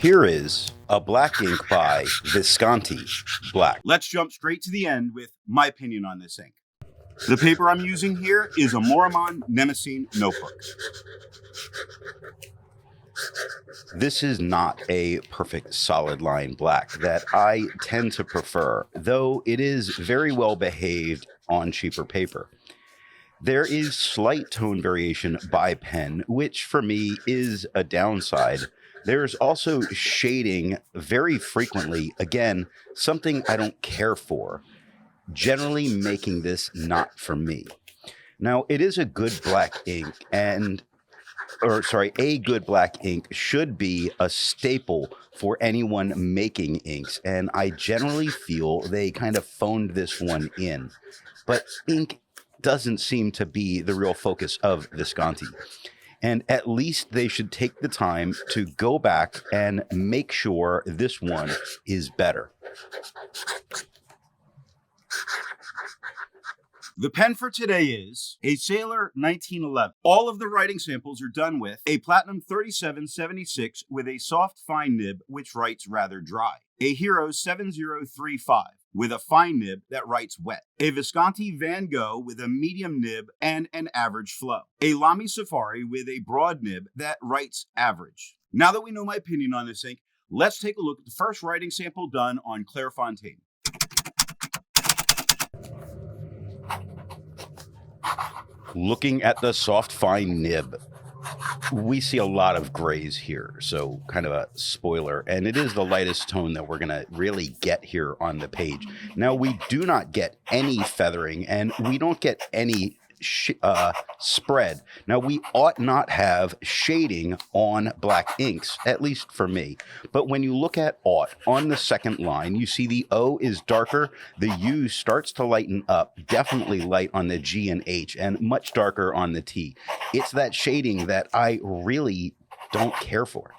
Here is a black ink by Visconti Black. Let's jump straight to the end with my opinion on this ink. The paper I'm using here is a Maruman Mnemosyne Notebook. This is not a perfect solid line black that I tend to prefer, though it is very well behaved on cheaper paper. There is slight tone variation by pen, which for me is a downside. There's also shading very frequently, again, something I don't care for, generally making this not for me. Now, it is a good black ink a good black ink should be a staple for anyone making inks, and I generally feel they kind of phoned this one in. But ink doesn't seem to be the real focus of Visconti. And at least they should take the time to go back and make sure this one is better. The pen for today is a Sailor 1911. All of the writing samples are done with a Platinum 3776 with a soft fine nib which writes rather dry, a Hero 7035 with a fine nib that writes wet, a Visconti Van Gogh with a medium nib and an average flow, a Lamy Safari with a broad nib that writes average. Now that we know my opinion on this ink, let's take a look at the first writing sample done on Clairfontaine. Looking at the soft fine nib, we see a lot of grays here, so kind of a spoiler, and it is the lightest tone that we're going to really get here on the page. Now, we do not get any feathering, and we don't get any spread. Now, we ought not have shading on black inks, at least for me. But when you look at ought on the second line, you see the O is darker, the U starts to lighten up, definitely light on the G and H, and much darker on the T. It's that shading that I really don't care for.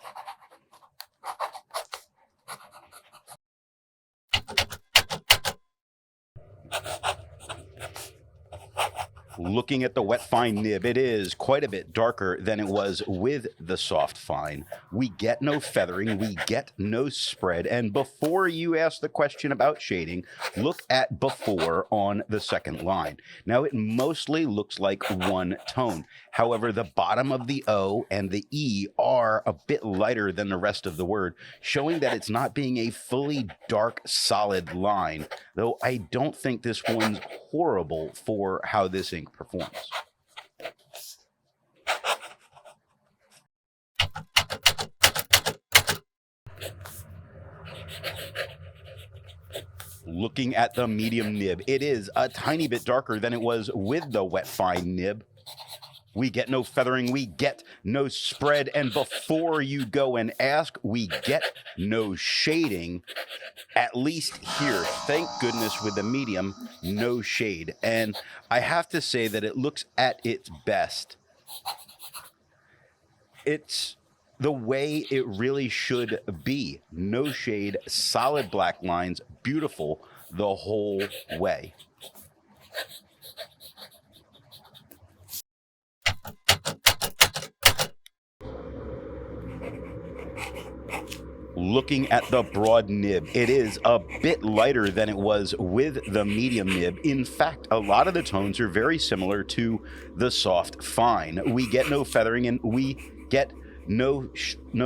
Looking at the wet fine nib, it is quite a bit darker than it was with the soft fine. We get no feathering, we get no spread, and before you ask the question about shading, look at before on the second line. Now, it mostly looks like one tone. However, the bottom of the O and the E are a bit lighter than the rest of the word, showing that it's not being a fully dark, solid line, though I don't think this one's horrible for how this ink performs. Looking at the medium nib, it is a tiny bit darker than it was with the wet fine nib. We get no feathering, we get no spread, and before you go and ask, we get no shading, at least here. Thank goodness with the medium, no shade. And I have to say that it looks at its best. It's the way it really should be. No shade, solid black lines, beautiful the whole way. Looking at the broad nib, it is a bit lighter than it was with the medium nib. In fact, a lot of the tones are very similar to the soft fine. We get no feathering and we get no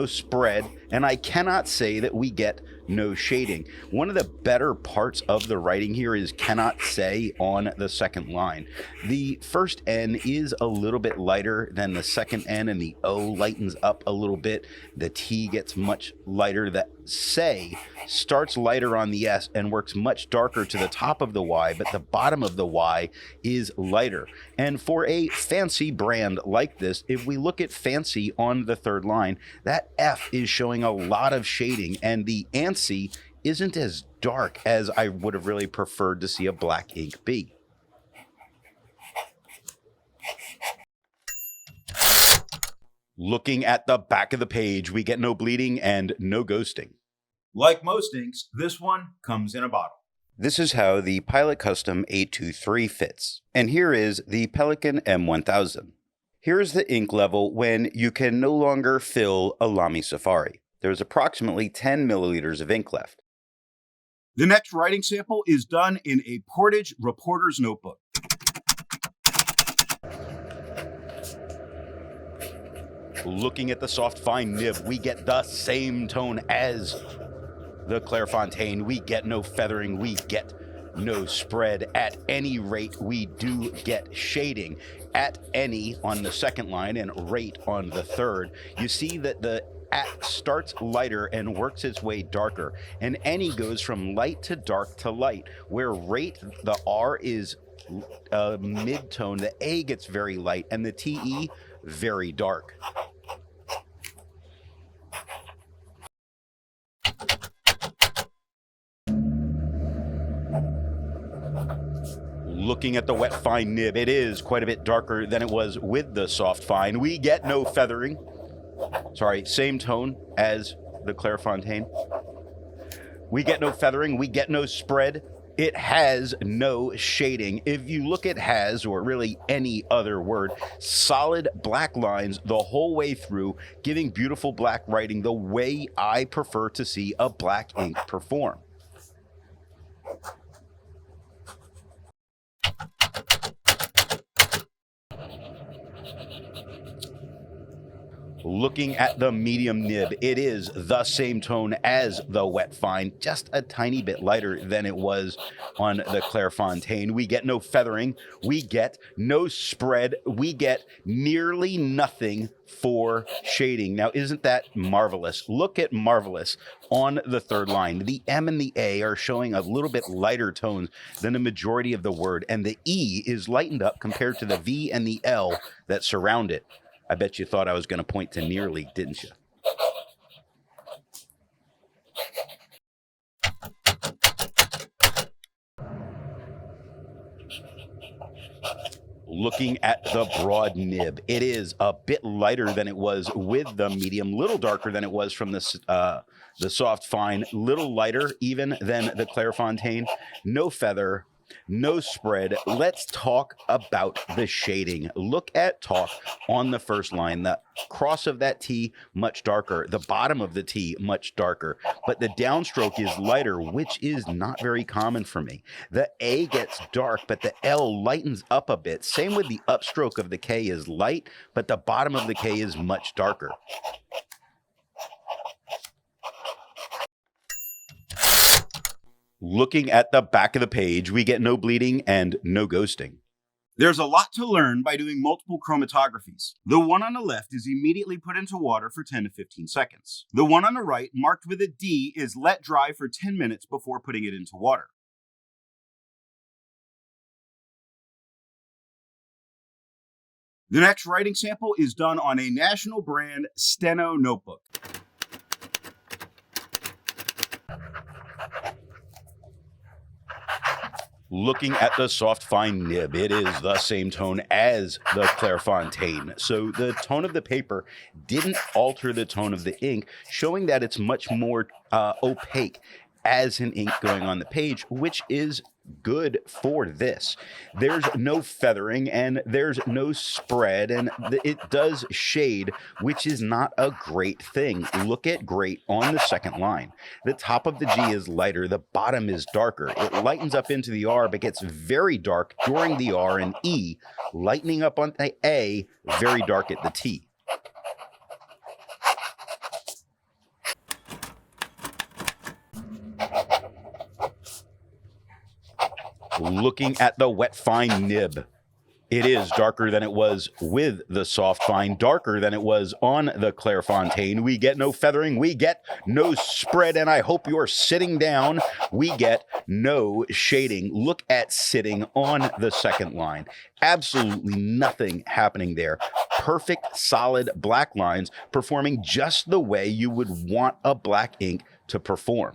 spread, and I cannot say that we get no shading. One of the better parts of the writing here is cannot say on the second line. The first N is a little bit lighter than the second N, and the O lightens up a little bit. The T gets much lighter. The say starts lighter on the S and works much darker to the top of the Y, but the bottom of the Y is lighter. And for a fancy brand like this, if we look at fancy on the third line, that F is showing a lot of shading, and the ANSI isn't as dark as I would have really preferred to see a black ink be. Looking at the back of the page, we get no bleeding and no ghosting. Like most inks, this one comes in a bottle. This is how the Pilot Custom 823 fits. And here is the Pelican M1000. Here's the ink level when you can no longer fill a Lamy Safari. There's approximately 10 milliliters of ink left. The next writing sample is done in a Portage reporter's notebook. Looking at the soft fine nib, we get the same tone as the Clairfontaine. We get no feathering, we get no spread. At any rate, we do get shading. At any on the second line and rate on the third. You see that the at starts lighter and works its way darker, and any goes from light to dark to light, where rate, the R is mid-tone, the A gets very light, and the TE very dark. Looking at the wet fine nib, it is quite a bit darker than it was with the soft fine. We get no feathering. Sorry, same tone as the Clairfontaine. We get no feathering, we get no spread. It has no shading. If you look at has, or really any other word, solid black lines the whole way through, giving beautiful black writing the way I prefer to see a black ink perform. Looking at the medium nib, it is the same tone as the wet fine, just a tiny bit lighter than it was on the Clairfontaine. We get no feathering, we get no spread, we get nearly nothing for shading. Now, isn't that marvelous? Look at marvelous on the third line. The M and the A are showing a little bit lighter tones than the majority of the word, and the E is lightened up compared to the V and the L that surround it. I bet you thought I was going to point to nearly, didn't you? Looking at the broad nib, it is a bit lighter than it was with the medium, little darker than it was from the soft fine, little lighter even than the Clairfontaine. No feather, no spread. Let's talk about the shading. Look at talk on the first line. The cross of that T much darker, the bottom of the T much darker, but the downstroke is lighter, which is not very common for me. The A gets dark, but the L lightens up a bit. Same with the upstroke of the K is light, but the bottom of the K is much darker. Looking at the back of the page, we get no bleeding and no ghosting. There's a lot to learn by doing multiple chromatographies. The one on the left is immediately put into water for 10 to 15 seconds. The one on the right, marked with a D, is let dry for 10 minutes before putting it into water. The next writing sample is done on a national brand Steno notebook. Looking at the soft fine nib, it is the same tone as the Clairfontaine. So the tone of the paper didn't alter the tone of the ink, showing that it's much more opaque as an ink going on the page, which is good for this. There's no feathering and there's no spread, and it does shade, which is not a great thing. Look at great on the second line. The top of the G is lighter, the bottom is darker. It lightens up into the R, but gets very dark during the R and E, lightening up on the A, very dark at the T. Looking at the wet fine nib, it is darker than it was with the soft fine, darker than it was on the Clairfontaine. We get no feathering, we get no spread, and I hope you're sitting down. We get no shading. Look at sitting on the second line. Absolutely nothing happening there. Perfect, solid black lines performing just the way you would want a black ink to perform.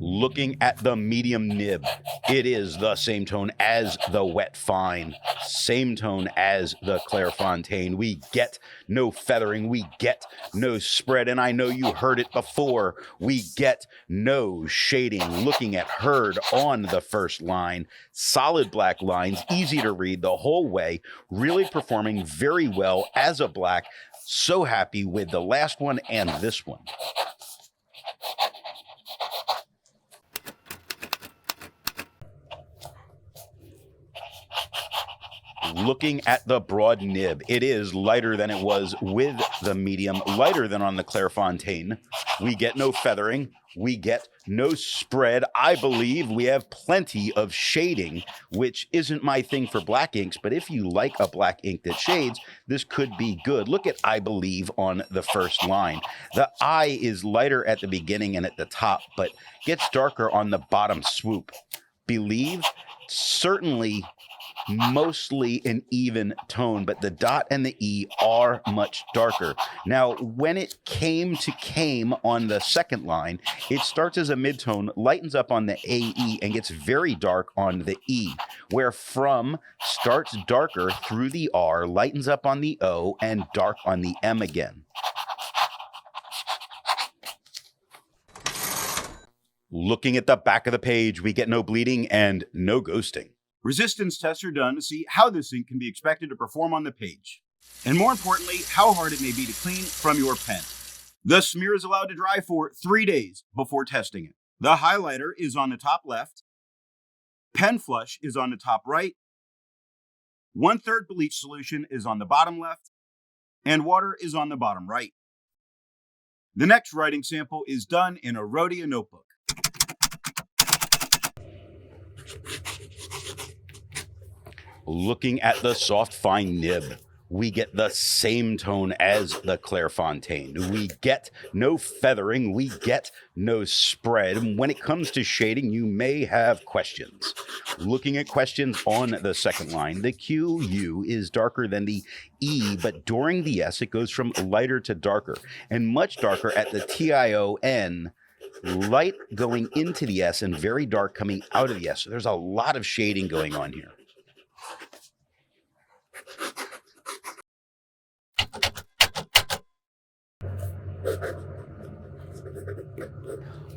Looking at the medium nib, It is the same tone as the wet fine, same tone as the Clairfontaine. We get no feathering, we get no spread, and I know you heard it before. We get no shading. Looking at heard on the first line, solid black lines, easy to read the whole way, really performing very well as a black. So happy with the last one and this one. Looking at the broad nib, it is lighter than it was with the medium, lighter than on the Clairfontaine. We get no feathering, we get no spread. I believe we have plenty of shading, which isn't my thing for black inks, but if you like a black ink that shades, this could be good. Look at I believe on the first line. The I is lighter at the beginning and at the top, but gets darker on the bottom swoop. Believe, certainly mostly an even tone, but the dot and the E are much darker. Now, when it came on the second line, it starts as a midtone, lightens up on the AE, and gets very dark on the E, where from starts darker through the R, lightens up on the O, and dark on the M again. Looking at the back of the page, we get no bleeding and no ghosting. Resistance tests are done to see how this ink can be expected to perform on the page, and more importantly, how hard it may be to clean from your pen. The smear is allowed to dry for 3 days before testing it. The highlighter is on the top left, pen flush is on the top right, 1/3 bleach solution is on the bottom left, and water is on the bottom right. The next writing sample is done in a Rhodia notebook. Looking at the soft fine nib, we get the same tone as the Clairfontaine. We get no feathering, we get no spread. When it comes to shading, you may have questions. Looking at questions on the second line, the QU is darker than the E, but during the S, it goes from lighter to darker, and much darker at the TION. Light going into the S and very dark coming out of the S. So there's a lot of shading going on here.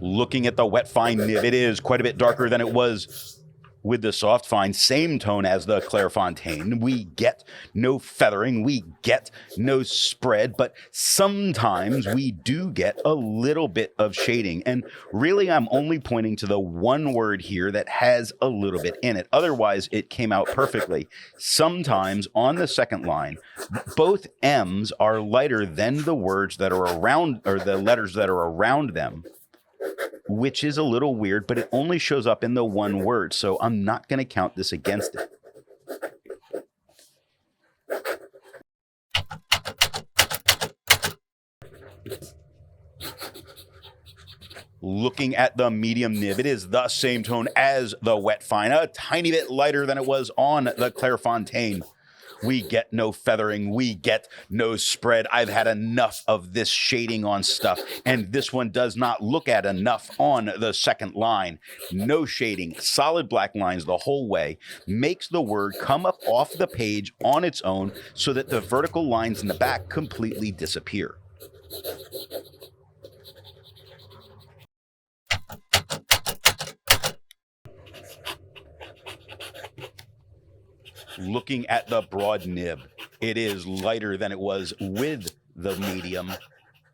Looking at the wet fine nib, it is quite a bit darker than it was with the soft fine, same tone as the Clairfontaine. We get no feathering, we get no spread, but sometimes we do get a little bit of shading. And really, I'm only pointing to the one word here that has a little bit in it. Otherwise, it came out perfectly. Sometimes on the second line, both M's are lighter than the words that are around, or the letters that are around them, which is a little weird, but it only shows up in the one word, so I'm not going to count this against it. Looking at the medium nib, it is the same tone as the wet fine, a tiny bit lighter than it was on the Clairfontaine. We get no feathering, we get no spread. I've had enough of this shading on stuff, and this one does not look at enough on the second line. No shading, solid black lines the whole way, makes the word come up off the page on its own so that the vertical lines in the back completely disappear. Looking at the broad nib, it is lighter than it was with the medium,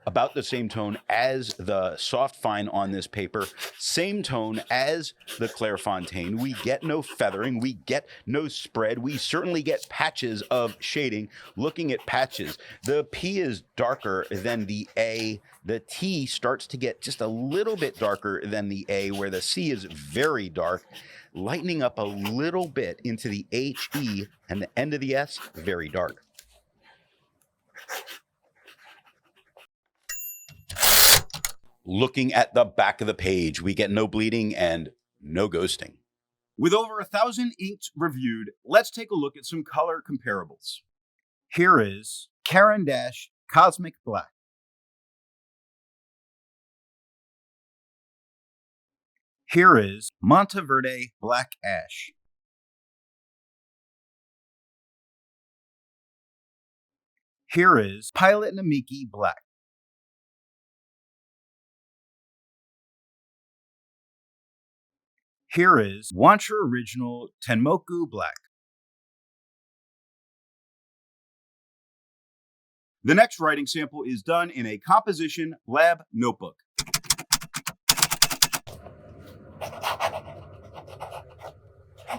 about the same tone as the soft fine on this paper, same tone as the Clairfontaine. We get no feathering, we get no spread, we certainly get patches of shading. Looking at patches, the P is darker than the A, the T starts to get just a little bit darker than the A, where the C is very dark, lightening up a little bit into the HE, and the end of the S, very dark. Looking at the back of the page, we get no bleeding and no ghosting. With over 1,000 inks reviewed, let's take a look at some color comparables. Here is Cosmic Black. Here is Monteverde Black Ash. Here is Pilot Namiki Black. Here is Wancha Original Tenmoku Black. The next writing sample is done in a composition lab notebook.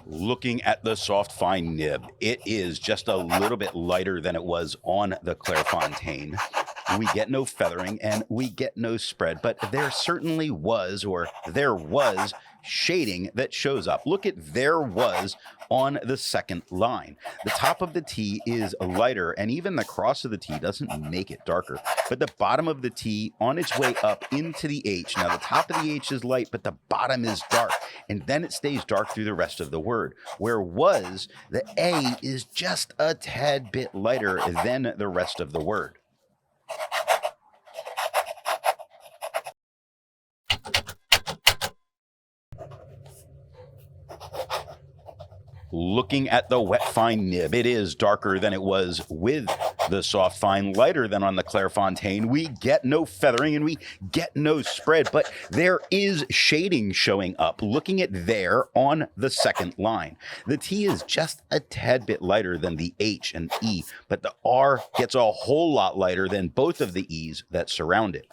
Looking at the soft fine nib, it is just a little bit lighter than it was on the Clairfontaine. We get no feathering and we get no spread, but there certainly was, or there was, shading that shows up. Look at there was on the second line. The top of the T is lighter, and even the cross of the T doesn't make it darker, but the bottom of the T on its way up into the H. Now, the top of the H is light, but the bottom is dark, and then it stays dark through the rest of the word. Where was, the A is just a tad bit lighter than the rest of the word. Looking at the wet fine nib, it is darker than it was with the soft fine, lighter than on the Clairfontaine. We get no feathering and we get no spread, but there is shading showing up. Looking at there on the second line, the T is just a tad bit lighter than the H and E, but the R gets a whole lot lighter than both of the E's that surround it.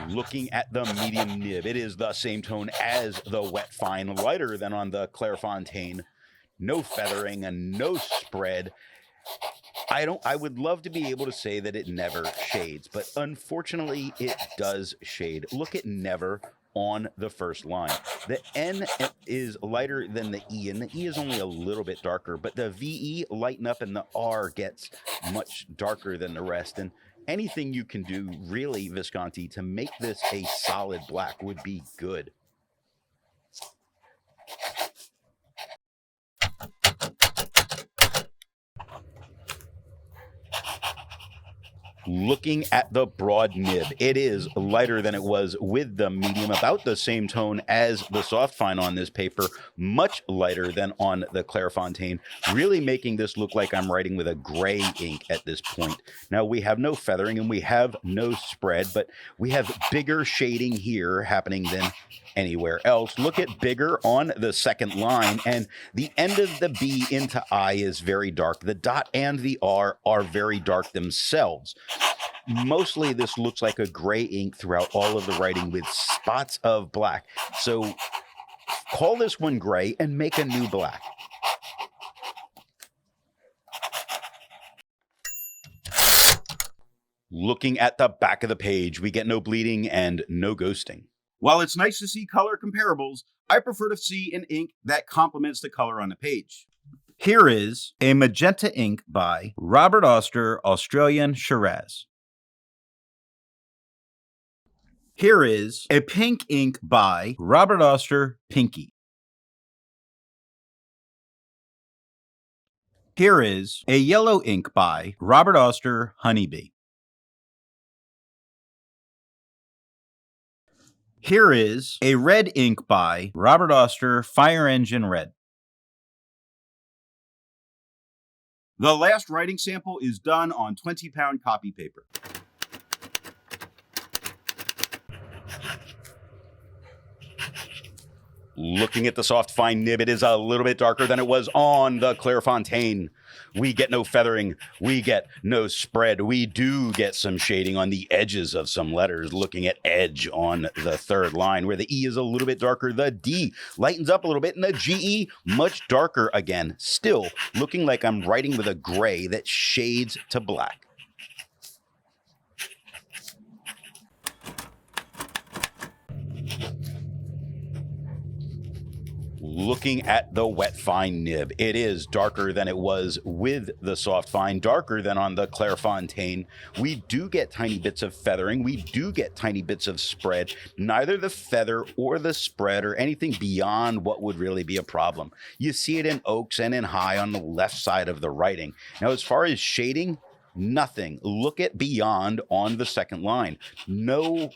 Looking at the medium nib, it is the same tone as the wet fine, lighter than on the Clairfontaine. No feathering and no spread. I would love to be able to say that it never shades, but unfortunately it does shade. Look at never on the first line. The N is lighter than the E, and the E is only a little bit darker, but the VE lighten up and the R gets much darker than the rest. And anything you can do, really, Visconti, to make this a solid black would be good. Looking at the broad nib, it is lighter than it was with the medium, about the same tone as the soft fine on this paper, much lighter than on the Clairfontaine, really making this look like I'm writing with a gray ink at this point. Now, we have no feathering and we have no spread, but we have bigger shading here happening than anywhere else. Look at bigger on the second line, and the end of the B into I is very dark. The dot and the R are very dark themselves. Mostly this looks like a gray ink throughout all of the writing with spots of black. So call this one gray and make a new black. Looking at the back of the page, we get no bleeding and no ghosting. While it's nice to see color comparables, I prefer to see an ink that complements the color on the page. Here is a magenta ink by Robert Oster, Australian Shiraz. Here is a pink ink by Robert Oster, Pinky. Here is a yellow ink by Robert Oster, Honeybee. Here is a red ink by Robert Oster, Fire Engine Red. The last writing sample is done on 20-pound copy paper. Looking at the soft fine nib, it is a little bit darker than it was on the Clairfontaine. We get no feathering, we get no spread. We do get some shading on the edges of some letters. Looking at edge on the third line, where the E is a little bit darker, the D lightens up a little bit, and the GE much darker again. Still looking like I'm writing with a gray that shades to black. Looking at the wet fine nib, it is darker than it was with the soft fine, darker than on the Clairfontaine. We do get tiny bits of feathering. We do get tiny bits of spread. Neither the feather or the spread or anything beyond what would really be a problem. You see it in oaks and in high on the left side of the writing. Now, as far as shading, nothing. Look at beyond on the second line. No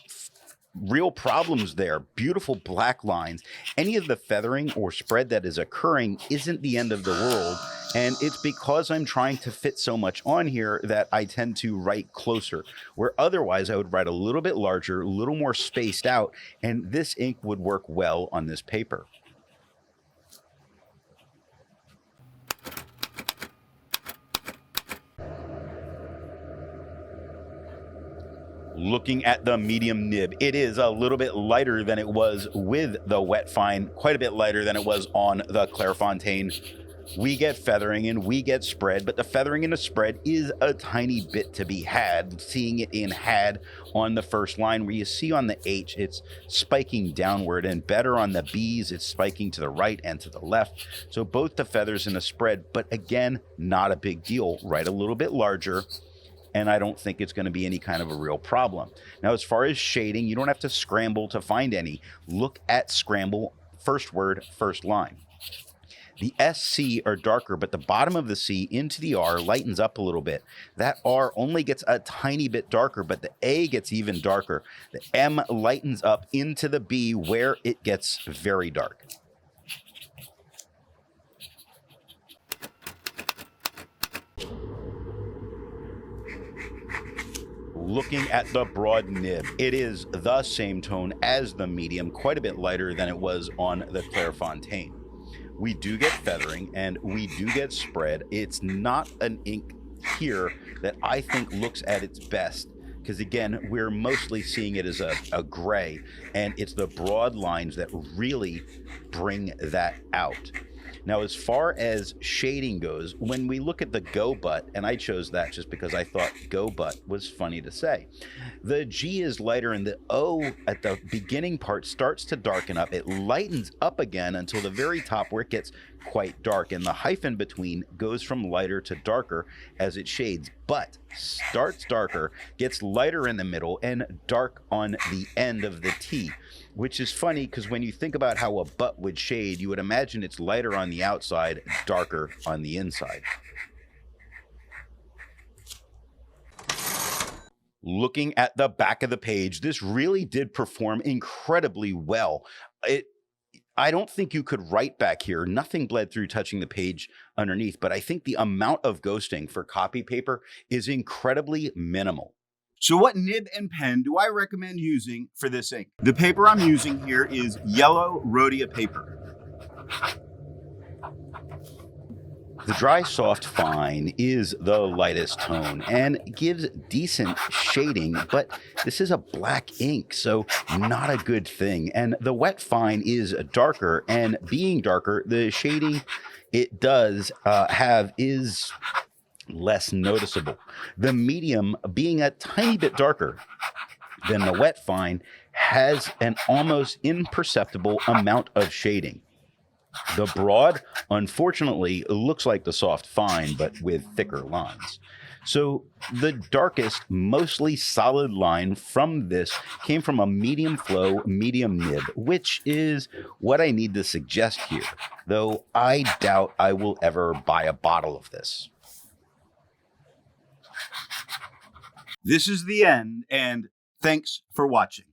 real problems there. Beautiful black lines. Any of the feathering or spread that is occurring isn't the end of the world. And it's because I'm trying to fit so much on here that I tend to write closer, where otherwise I would write a little bit larger, a little more spaced out, and this ink would work well on this paper. Looking at the medium nib, it is a little bit lighter than it was with the wet fine, quite a bit lighter than it was on the Clairfontaine. We get feathering and we get spread, but the feathering and the spread is a tiny bit to be had. Seeing it in had on the first line, where you see on the H, it's spiking downward, and better on the B's, it's spiking to the right and to the left. So both the feathers and the spread, but again, not a big deal. Write a little bit larger, and I don't think it's going to be any kind of a real problem. Now, as far as shading, you don't have to scramble to find any. Look at scramble, first word, first line. The SC are darker, but the bottom of the C into the R lightens up a little bit. That R only gets a tiny bit darker, but the A gets even darker. The M lightens up into the B, where it gets very dark. Looking at the broad nib, it is the same tone as the medium, quite a bit lighter than it was on the Clairfontaine. We do get feathering and we do get spread. It's not an ink here that I think looks at its best, because again, we're mostly seeing it as a gray, and it's the broad lines that really bring that out. Now, as far as shading goes, when we look at the go butt, and I chose that just because I thought go butt was funny to say, the G is lighter and the O at the beginning part starts to darken up. It lightens up again until the very top, where it gets quite dark, and the hyphen between goes from lighter to darker as it shades, but starts darker, gets lighter in the middle, and dark on the end of the T, which is funny because when you think about how a butt would shade, you would imagine it's lighter on the outside, darker on the inside. Looking at the back of the page, this really did perform incredibly well. I don't think you could write back here. Nothing bled through touching the page underneath, but I think the amount of ghosting for copy paper is incredibly minimal. So what nib and pen do I recommend using for this ink? The paper I'm using here is yellow Rhodia paper. The dry soft fine is the lightest tone and gives decent shading, but this is a black ink, so not a good thing. And the wet fine is darker, and being darker, the shading it does have is less noticeable. The medium, being a tiny bit darker than the wet fine, has an almost imperceptible amount of shading. The broad, unfortunately, looks like the soft fine, but with thicker lines. So the darkest, mostly solid line from this came from a medium flow, medium nib, which is what I need to suggest here, though I doubt I will ever buy a bottle of this. This is the end, and thanks for watching.